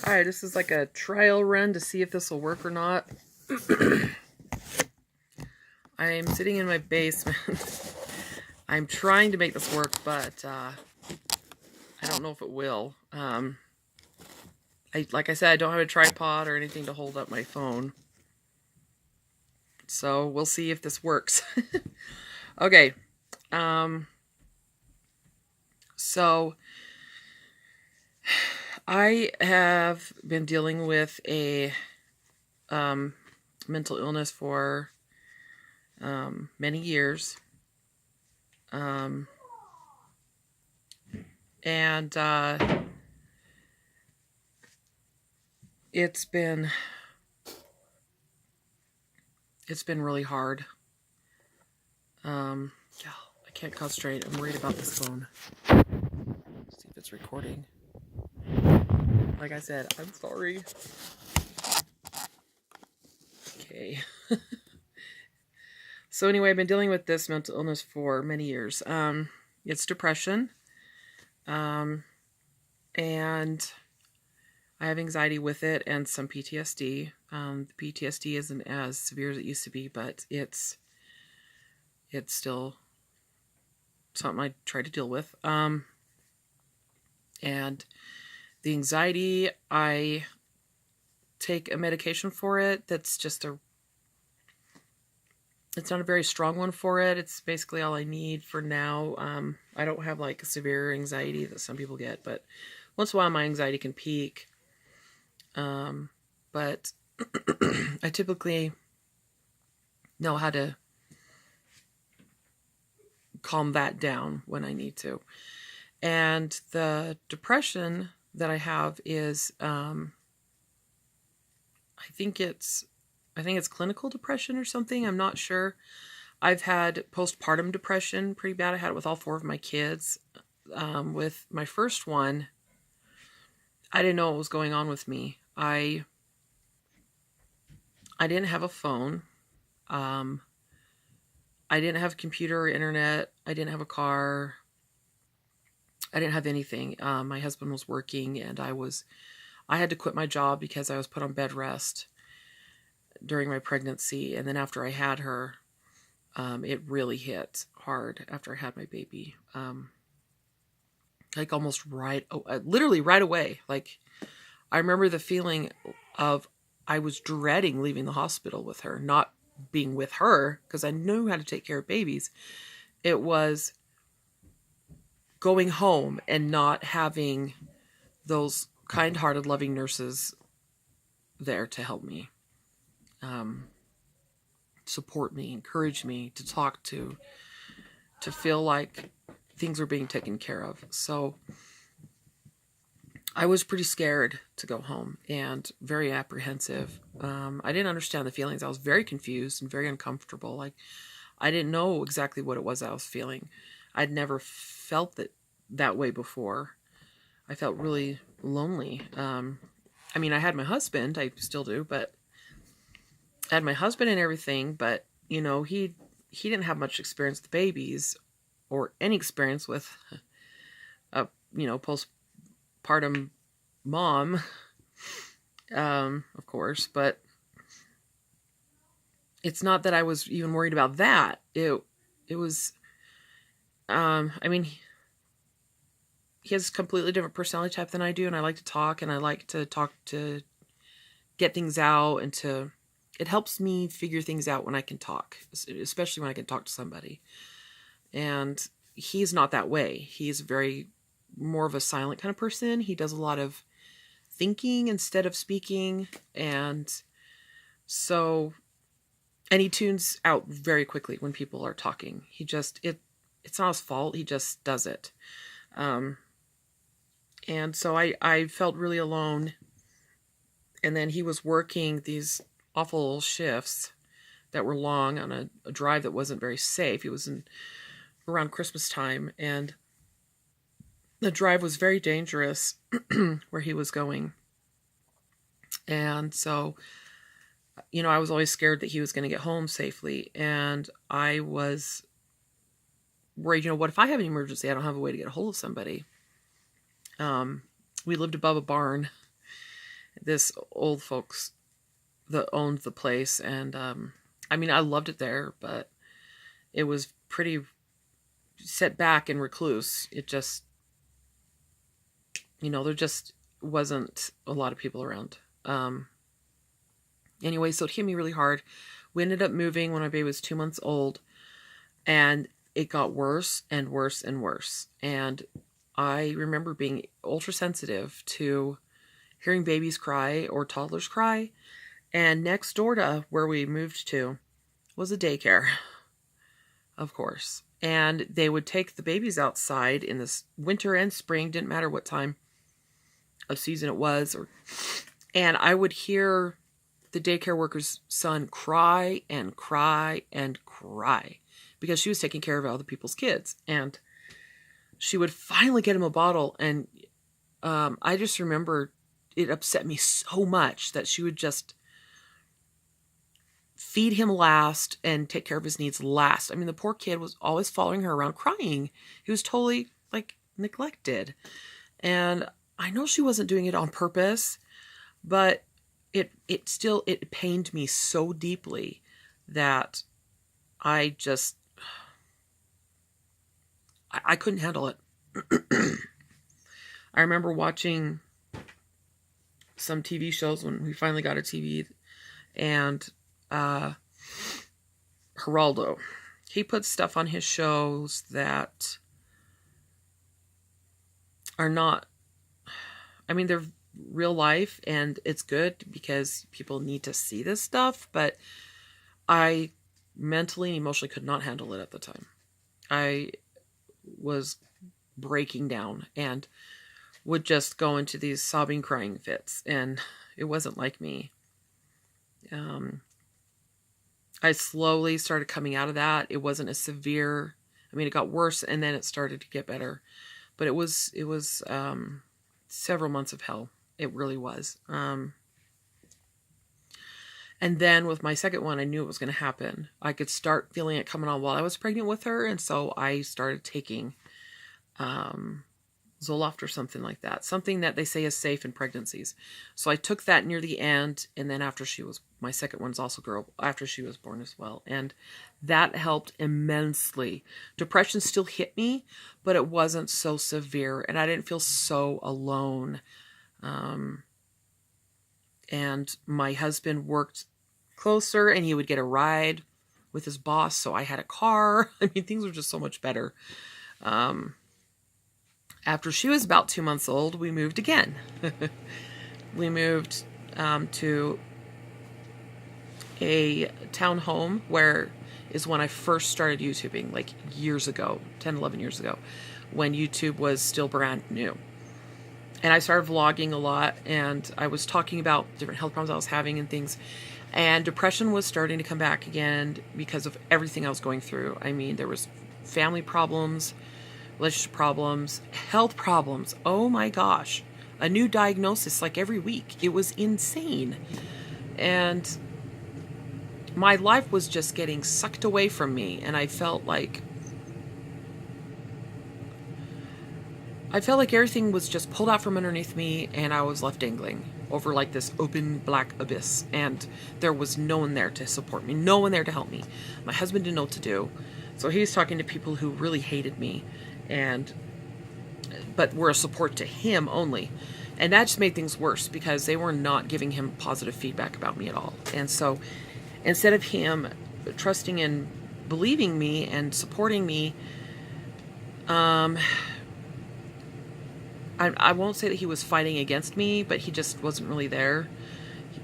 Hi, this is like a trial run to see if this will work or not. I'm sitting in my basement. I'm trying to make this work, but I don't know if it will. Like I said, I don't have a tripod or anything to hold up my phone. So we'll see if this works. Okay. So I have been dealing with a mental illness for many years. And it's been really hard. Yeah, I can't concentrate. I'm worried about this phone. See if it's recording. Like I said, I'm sorry. Okay. So anyway, I've been dealing with this mental illness for many years. It's depression. And I have anxiety with it and some PTSD. The PTSD isn't as severe as it used to be, but it's still something I try to deal with. And the anxiety, I take a medication for it that's just it's not a very strong one for it. It's basically all I need for now. I don't have like a severe anxiety that some people get, but once in a while my anxiety can peak. But I typically know how to calm that down when I need to. And the depression that I have is, I think it's clinical depression or something. I'm not sure. I've had postpartum depression pretty bad. I had it with all 4 of my kids. With my first one, I didn't know what was going on with me. I didn't have a phone. I didn't have a computer or internet. I didn't have a car. I didn't have anything. My husband was working, and I had to quit my job because I was put on bed rest during my pregnancy. And then after I had her, it really hit hard after I had my baby. Like almost literally right away. Like I remember the feeling of I was dreading leaving the hospital with her, not being with her because I knew how to take care of babies. It was going home and not having those kind-hearted, loving nurses there to help me, support me, encourage me, to talk to feel like things were being taken care of. So I was pretty scared to go home and very apprehensive. I didn't understand the feelings. I was very confused and very uncomfortable. Like I didn't know exactly what it was I was feeling. I'd never felt that way before. I felt really lonely. I mean, I had my husband, I still do, but I had my husband and everything, but you know, he didn't have much experience with babies or any experience with a, postpartum mom, of course, but it's not that I was even worried about that. It was, I mean, he has a completely different personality type than I do, and I like to talk, and I like to talk to get things out, and it helps me figure things out when I can talk, especially when I can talk to somebody. And he's not that way. He's very more of a silent kind of person. He does a lot of thinking instead of speaking, and he tunes out very quickly when people are talking. It's not his fault. He just does it. And so I felt really alone. And then he was working these awful shifts that were long on a drive that wasn't very safe. It was around Christmas time, and the drive was very dangerous where he was going. And so, I was always scared that he was going to get home safely. And I was worried, what if I have an emergency? I don't have a way to get a hold of somebody. We lived above a barn, this old folks that owned the place, and I mean, I loved it there, but it was pretty set back and recluse. It just, there just wasn't a lot of people around. Anyway, so it hit me really hard. We ended up moving when my baby was 2 months old, and it got worse and worse and worse. And I remember being ultra sensitive to hearing babies cry or toddlers cry. And next door to where we moved to was a daycare, of course. And they would take the babies outside in this winter and spring, didn't matter what time of season it was. And I would hear the daycare worker's son cry and cry and cry because she was taking care of other people's kids. And she would finally get him a bottle. And I just remember it upset me so much that she would just feed him last and take care of his needs last. I mean, the poor kid was always following her around crying. He was totally neglected. And I know she wasn't doing it on purpose, but it pained me so deeply that I couldn't handle it. I remember watching some TV shows when we finally got a TV, and Geraldo, he puts stuff on his shows that are not, I mean, they're real life, and it's good because people need to see this stuff, but I mentally and emotionally could not handle it at the time. I was breaking down and would just go into these sobbing, crying fits, and it wasn't like me. I slowly started coming out of that. It wasn't as severe. I mean, it got worse, and then it started to get better. But it was several months of hell. It really was. And then with my second one, I knew it was going to happen. I could start feeling it coming on while I was pregnant with her, and so I started taking Zoloft or something like that. Something that they say is safe in pregnancies. So I took that near the end, and then my second one's also girl, after she was born as well. And that helped immensely. Depression still hit me, but it wasn't so severe, and I didn't feel so alone. And my husband worked closer, and he would get a ride with his boss, so I had a car. I mean, things were just so much better. After she was about 2 months old, we moved again. We moved to a town home where is when I first started YouTubing, like years ago, 10, 11 years ago, when YouTube was still brand new. And I started vlogging a lot, and I was talking about different health problems I was having and things. And depression was starting to come back again because of everything I was going through. I mean, there was family problems, relationship problems, health problems. Oh my gosh. A new diagnosis like every week. It was insane. And my life was just getting sucked away from me, and I felt like everything was just pulled out from underneath me, and I was left dangling over like this open black abyss, and there was no one there to support me, no one there to help me. My husband didn't know what to do, so he was talking to people who really hated me, but were a support to him only. And that just made things worse because they were not giving him positive feedback about me at all. And so instead of him trusting and believing me and supporting me, I won't say that he was fighting against me, but he just wasn't really there.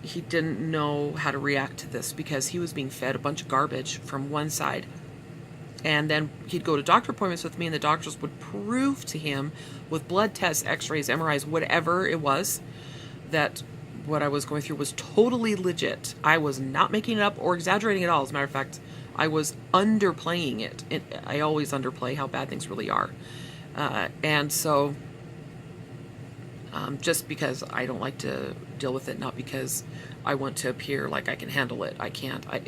He didn't know how to react to this because he was being fed a bunch of garbage from one side. And then he'd go to doctor appointments with me, and the doctors would prove to him with blood tests, x-rays, MRIs, whatever it was, that what I was going through was totally legit. I was not making it up or exaggerating at all. As a matter of fact, I was underplaying it. I always underplay how bad things really are. And so just because I don't like to deal with it, not because I want to appear like I can handle it. I can't. I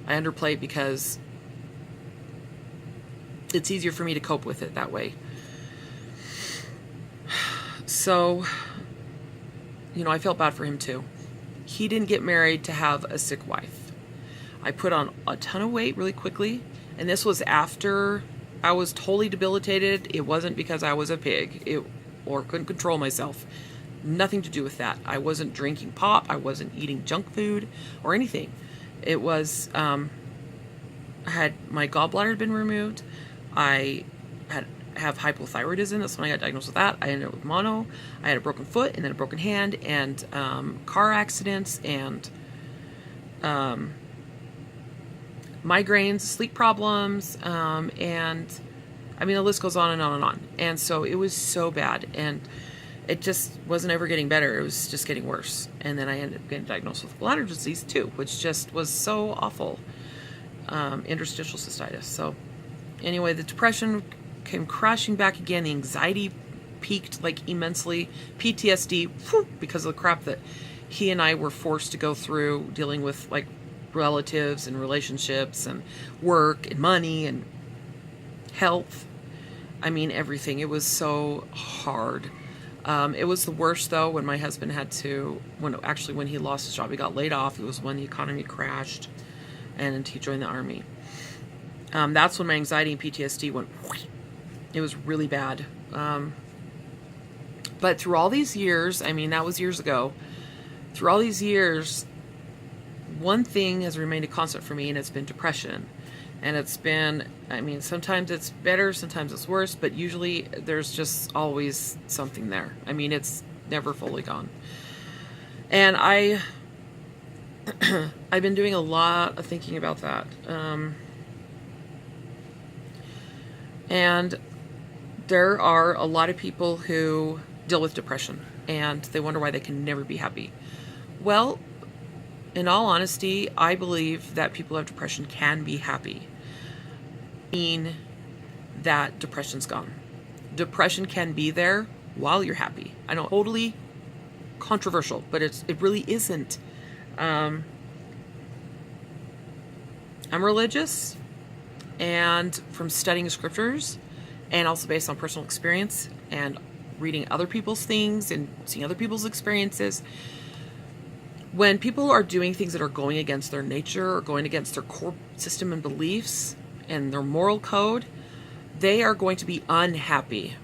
underplay it because it's easier for me to cope with it that way. So I felt bad for him too. He didn't get married to have a sick wife. I put on a ton of weight really quickly, and this was after I was totally debilitated. It wasn't because I was a pig or couldn't control myself. Nothing to do with that. I wasn't drinking pop. I wasn't eating junk food or anything. It was, I had my gallbladder had been removed. I have hypothyroidism. That's when I got diagnosed with that. I ended up with mono. I had a broken foot and then a broken hand and car accidents and migraines, sleep problems, and I mean the list goes on and on and on. And so it was so bad, and it just wasn't ever getting better. It was just getting worse. And then I ended up getting diagnosed with bladder disease too, which just was so awful. Interstitial cystitis. So anyway, the depression came crashing back again. The anxiety peaked like immensely. PTSD, because of the crap that he and I were forced to go through dealing with like relatives and relationships and work and money and health. I mean, everything. It was so hard. It was the worst though when my husband had to, when he lost his job, he got laid off. It was when the economy crashed and he joined the army. That's when my anxiety and PTSD went, it was really bad. But through all these years, I mean, that was years ago. Through all these years, one thing has remained a constant for me, and it's been depression. And it's been, I mean, sometimes it's better, sometimes it's worse, but usually there's just always something there. I mean, it's never fully gone. And I've been doing a lot of thinking about that. And there are a lot of people who deal with depression, and they wonder why they can never be happy. Well, in all honesty, I believe that people who have depression can be happy. Mean that depression's gone. Depression can be there while you're happy. I know, totally controversial, but it really isn't. I'm religious, and from studying scriptures, and also based on personal experience and reading other people's things and seeing other people's experiences, when people are doing things that are going against their nature or going against their core system and beliefs and their moral code, they are going to be unhappy,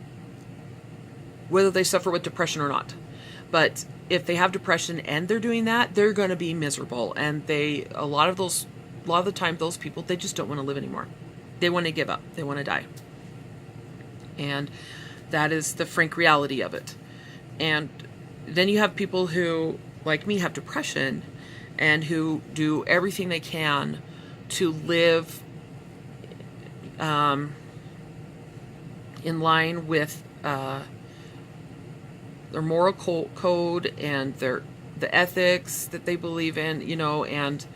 whether they suffer with depression or not. But if they have depression and they're doing that, they're going to be miserable. And a lot of the time, those people, they just don't want to live anymore. They want to give up. They want to die. And that is the frank reality of it. And then you have people who, like me, have depression and who do everything they can to live in line with their moral code and the ethics that they believe in, and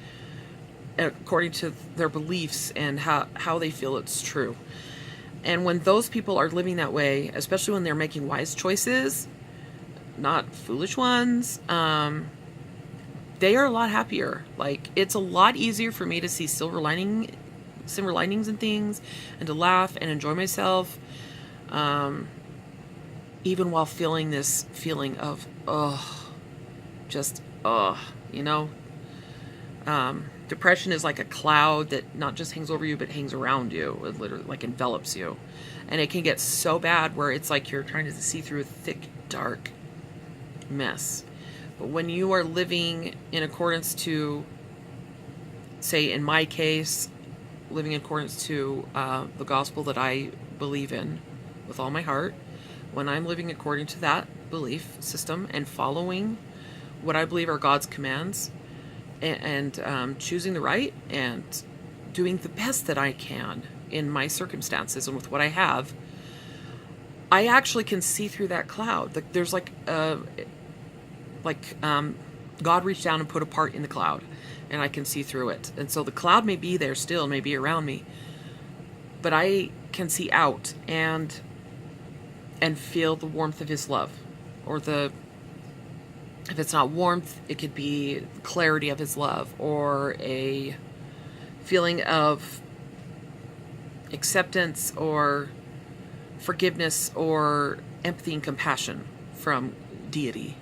according to their beliefs and how they feel it's true. And when those people are living that way, especially when they're making wise choices, not foolish ones, they are a lot happier. Like, it's a lot easier for me to see silver linings in things and to laugh and enjoy myself, even while feeling this feeling of depression is like a cloud that not just hangs over you but hangs around you. It literally like envelops you, and it can get so bad where it's like you're trying to see through a thick dark mess. But when you are living in accordance to, say in my case, living in accordance to the gospel that I believe in with all my heart, when I'm living according to that belief system and following what I believe are God's commands, and choosing the right and doing the best that I can in my circumstances and with what I have, I actually can see through that cloud. There's God reached down and put a part in the cloud, and I can see through it. And so the cloud may be there still, may be around me, but I can see out and feel the warmth of His love, or if it's not warmth, it could be the clarity of His love, or a feeling of acceptance or forgiveness or empathy and compassion from deity.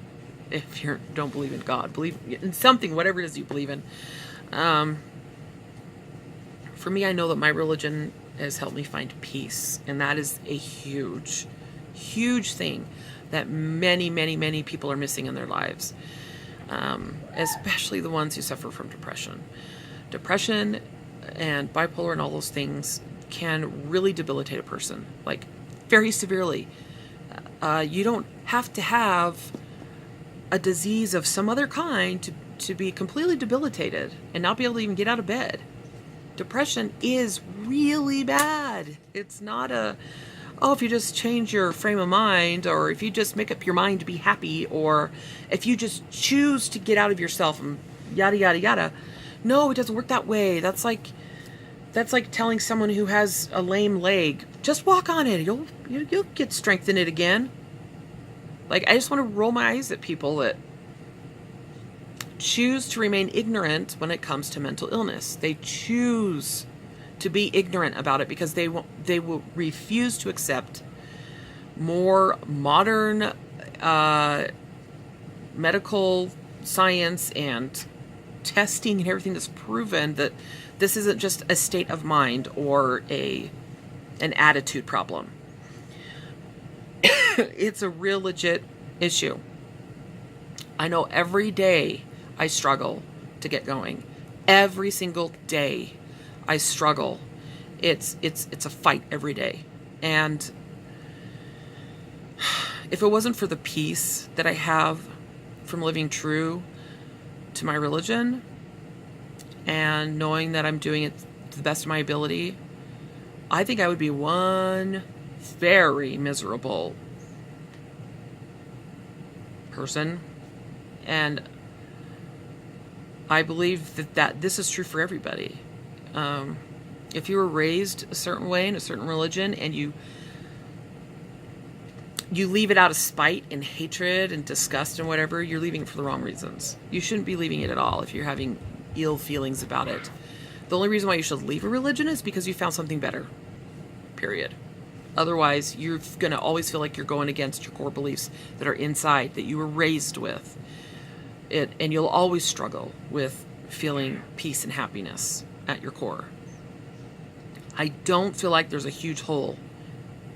if you don't believe in God. Believe in something, whatever it is you believe in. For me, I know that my religion has helped me find peace, and that is a huge, huge thing that many, many, many people are missing in their lives, especially the ones who suffer from depression. Depression and bipolar and all those things can really debilitate a person, like very severely. You don't have to have a disease of some other kind to be completely debilitated and not be able to even get out of bed. Depression is really bad. It's not if you just change your frame of mind, or if you just make up your mind to be happy, or if you just choose to get out of yourself and yada, yada, yada. No, it doesn't work that way. That's like telling someone who has a lame leg, just walk on it. You'll get strength in it again. Like, I just want to roll my eyes at people that choose to remain ignorant when it comes to mental illness. They choose to be ignorant about it because they will refuse to accept more modern medical science and testing and everything that's proven that this isn't just a state of mind or an attitude problem. It's a real legit issue. I know every day I struggle to get going. Every single day I struggle. It's a fight every day. And if it wasn't for the peace that I have from living true to my religion and knowing that I'm doing it to the best of my ability, I think I would be one very miserable person. And I believe that this is true for everybody. If you were raised a certain way in a certain religion and you leave it out of spite and hatred and disgust and whatever, you're leaving it for the wrong reasons. You shouldn't be leaving it at all if you're having ill feelings about it. The only reason why you should leave a religion is because you found something better. Period. Otherwise, you're going to always feel like you're going against your core beliefs that are inside, that you were raised with. And you'll always struggle with feeling peace and happiness at your core. I don't feel like there's a huge hole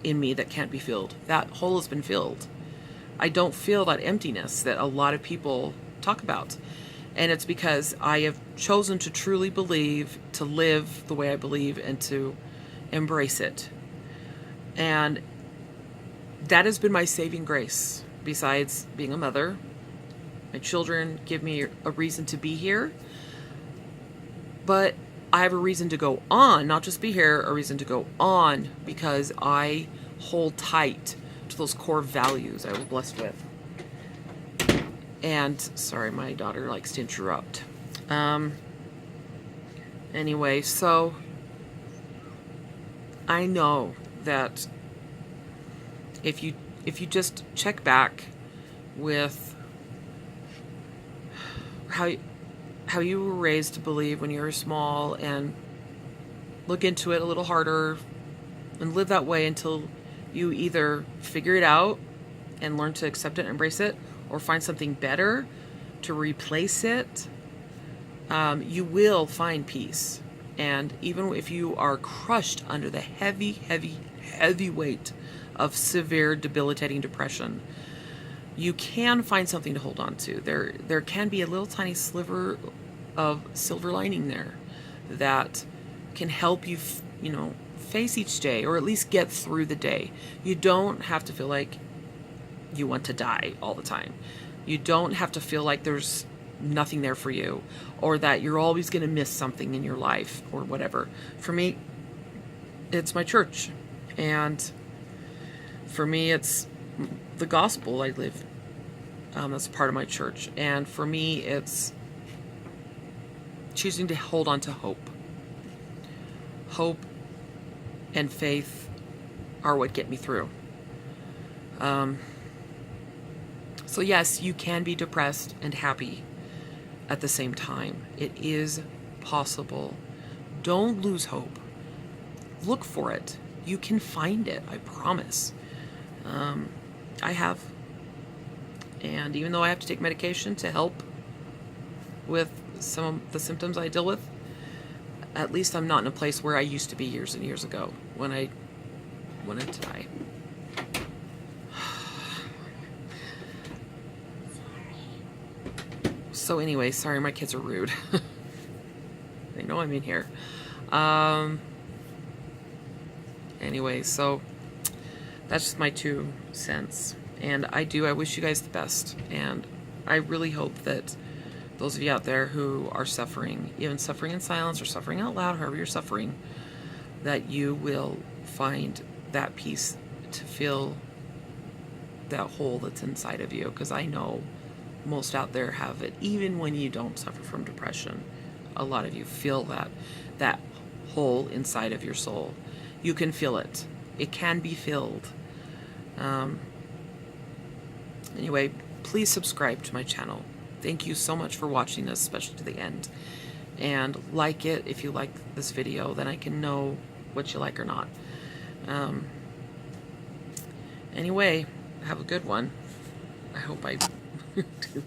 in me that can't be filled. That hole has been filled. I don't feel that emptiness that a lot of people talk about. And it's because I have chosen to truly believe, to live the way I believe, and to embrace it. And that has been my saving grace. Besides being a mother, my children give me a reason to be here. But I have a reason to go on, not just be here, a reason to go on, because I hold tight to those core values I was blessed with. And, sorry, my daughter likes to interrupt. Anyway, so I know that if you just check back with how you were raised to believe when you were small and look into it a little harder and live that way until you either figure it out and learn to accept it and embrace it, or find something better to replace it, you will find peace. And even if you are crushed under the heavy, heavy, heavy weight of severe, debilitating depression, you can find something to hold on to. There can be a little tiny sliver of silver lining there that can help you, face each day, or at least get through the day. You don't have to feel like you want to die all the time. You don't have to feel like there's nothing there for you, or that you're always going to miss something in your life, or whatever. For me, it's my church. And for me, it's the gospel I live. That's part of my church. And for me, it's choosing to hold on to hope. Hope and faith are what get me through. So yes, you can be depressed and happy at the same time. It is possible. Don't lose hope. Look for it. You can find it, I promise. I have. And even though I have to take medication to help with some of the symptoms I deal with, at least I'm not in a place where I used to be years and years ago when I wanted to die. So anyway, sorry my kids are rude. They know I'm in here. Anyway, so that's just my 2 cents. And I wish you guys the best. And I really hope that those of you out there who are suffering, even suffering in silence or suffering out loud, however you're suffering, that you will find that peace to fill that hole that's inside of you. Because I know most out there have it. Even when you don't suffer from depression, a lot of you feel that hole inside of your soul. You can feel it. It can be filled. Anyway, please subscribe to my channel. Thank you so much for watching this, especially to the end. And like it if you like this video, then I can know what you like or not. Anyway, have a good one. I hope I do